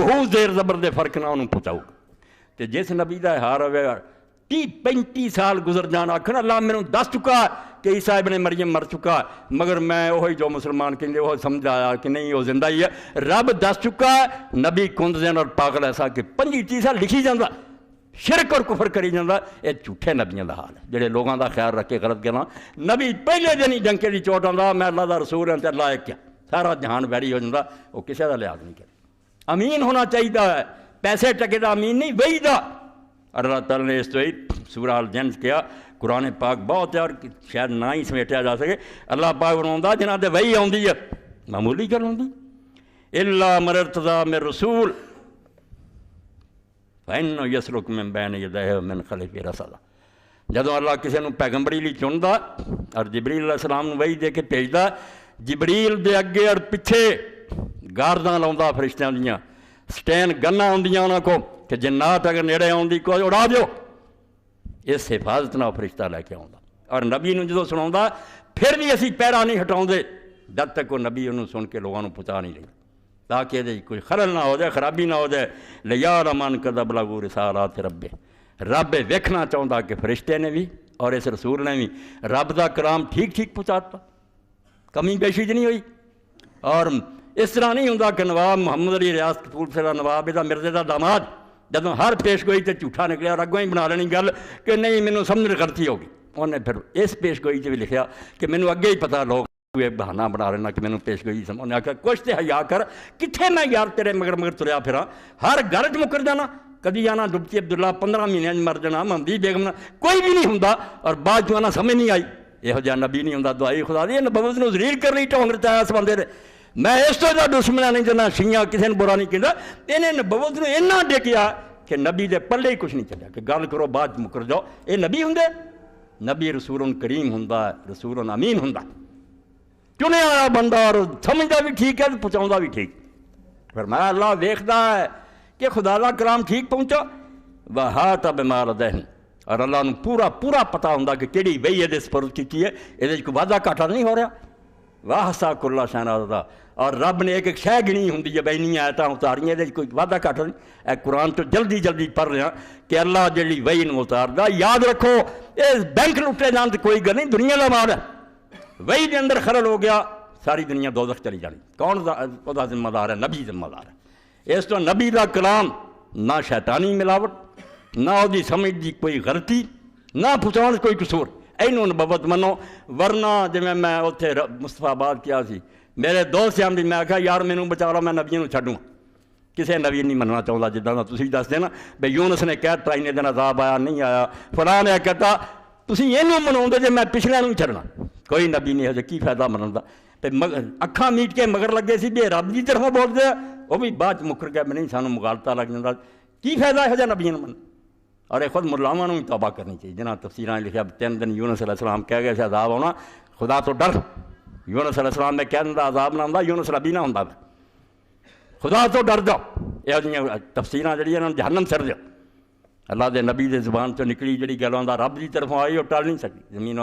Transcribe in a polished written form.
ہو زیر زبر دے فرق نہ انہوں پہنچاؤ تے جس نبی دا ہار ہوئے 30-35 سال گزر جان آکھنا اللہ میں دس چکا کہ عیسیٰ ابن مریم مر چکا مگر میں وہی جو مسلمان کہندے وہ سمجھ آیا کہ نہیں وہ زندہ ہی ہے رب دس چکا نبی کندزین اور پاگل ایسا کہ 25-30 سال لکھی جاندہ شرک اور کفر کری جاندہ یہ جھوٹے نبیوں دا حال ہے جڑے لوگوں دا خیال رکھ کے غلط کرنا نبی پہلے دن ہی ڈنکے دی چوٹ آندا میں اللہ دا رسول ہیں تے اللہ ایک کیا سارا جہان ویری ہو جاندہ وہ کسی دا لحاظ نہیں کرتا امین ہونا چاہیے ہے پیسے ٹکے دا امین نہیں وہی دا اور اللہ تعالیٰ نے اس تو سورہ الجن کیا قرآن پاک بہت ہے اور شاید نہ ہی سمیٹیا جا سکے اللہ پاک فرماؤندا جنہاں تے وہی آندی ہے معمولی گل ہوندی الا من ارتضی من رسول فإنه يسلك من بين يديه ومن خلفه رصدا جدوں اللہ کسی نوں پیغمبری لئی چندا اور جبریل علیہ السلام نوں وحی دے کے بھیجدا جبریل دے اگے اور پیچھے گارداں لاوندا فرشتیاں دیاں سٹین گناں ہوندیاں انہاں کو کہ جنات اگر نیڑے آندی کوئی اڑا دیو اس حفاظت نہ فرشتہ لے کے آوندا اور نبی نوں جدوں سناوندا پھر بھی اسی پیرا نہیں ہٹاؤندے جب تک وہ نبی انہوں سن کے لوگوں پہنچا نہیں لگا تاکہ یہ کوئی خلل نہ ہو جائے خرابی نہ ہو جائے لیعلم من کذب لہو رسالات رب رب ویکھنا چاہتا کہ فرشتے نے بھی اور اس رسول نے بھی رب دا کلام ٹھیک ٹھیک پہنچاتا کمی بیشی نہیں ہوئی اور اس طرح نہیں ہوتا کہ نواب محمد علی ریاض کپور سے نواب دا مرزے دا داماد جدوں ہر پیش گوئی تے جھوٹا نکلیا اور اگوں ہی بنا لینی گل کہ نہیں مینوں سمجھ غلطی ہوگی انہیں پھر اس پیش گوئی بھی لکھیا کہ مینوں اگے ہی پتا لوگ بہانہ بنا لینا کہ مینوں پیش گوئی سمجھ انہیں آخیا کچھ تے حیا کر کتنے میں یار تیرے مگر تریا پھراں ہر گھر چ مکر جانا کدی آنا ڈبچی عبداللہ 15 مہینے مر جانا محمدی بیگم کوئی بھی نہیں ہوندا اور بعد چ آنا سمجھ نہیں آئی یہو جہا نبی نہیں ہوندا دعائی خدا دی نبوت نوں ذلیل کر لئی ٹونگ رچایا اس بندے نے میں اس تو دا دشمن نہیں جنا شیعہ کسی نے برا نہیں کہندا انہیں نبوت نوں اتنا ڈکیا کہ نبی دے پلے ہی کچھ نہیں چلیا کہ گل کرو بعد مکر جاؤ یہ نبی ہوندے نبی رسول کریم ہوندا رسول امین ہوندا چنے آیا بندہ اور سمجھدا بھی ٹھیک ہے پہنچاؤندا بھی ٹھیک فرمایا اللہ ویکھدا ہے کہ خدا دا کلام ٹھیک پہنچا وَحَاطَ بِمَا لَدَيْهِمْ اور اللہ نوں پورا پتہ ہوندا کہ کیڑی وحی دے سپرد کیتی ہے یہ کوئی وعدہ گھاٹا نہیں ہو رہا وَأَحْصَىٰ كُلَّ شَيْءٍ عَدَدًا اور رب نے ایک شے گنی ہوندی ہے بینی آیتاں اتاریاں یہ کوئی وعدہ گھاٹا نہیں اے قرآن تو جلدی پڑھ رہے ہیں کہ اللہ جڑی وحی نوں اتاردا یاد رکھو یہ بینک لٹے جان تے کوئی گل نہیں دنیا دا مال ہے وحی دے اندر خلل ہو گیا ساری دنیا دوزخ چلی جانی کون دا ذمہ دار ہے نبی ذمہ دار ہے اس تو نبی دا کلام نہ شیطانی ملاوٹ نہ وہ سمجھ دی کوئی غلطی نہ پہنچاؤ کوئی قصور اینوں نبوت منو ورنہ جی میں اتنے مصطفیٰ آباد کیا سی میرے دوست آمدی میں آخیا یار مینوں بچا لو میں نبیوں نوں چھڈوں کسے نبی نہیں مننا چاہتا جداں دا تسی دس دینا بھئی یونس نے کہہ ترائینے دن عذاب آیا نہیں آیا فلاں نے کہتا تسی اینوں مناؤندے جے میں پچھلے نوں چھڈنا کوئی نبی نہیں ہے کی فائدہ منن دا تے اکھاں میٹ کے مگر لگے سی بے رب دی طرفوں بول دے وہ بھی بعد مکر گیا نہیں سانوں مغالطہ لگ جاتا کی فائدہ ہے جا نبیوں نے من اور یہ خود ملاواں نوں توبہ کرنی چاہیے جنہاں تفسیراں لکھیا 3 دن یونس علیہ السلام کہہ گئے سے عذاب ہونا خدا تو ڈر یونس علیہ السلام نے کہہ دیندا عذاب نہ ہوندا یونس نبی نہ ہوندا خدا تو ڈر جاؤ یہ جیاں تفسیراں جڑیاں انہاں جہنم سر دیو اللہ دے نبی دے زبان تو نکلی جڑی گل ہوندا رب دی طرفوں آئی وہ ٹل نہیں سکتی زمین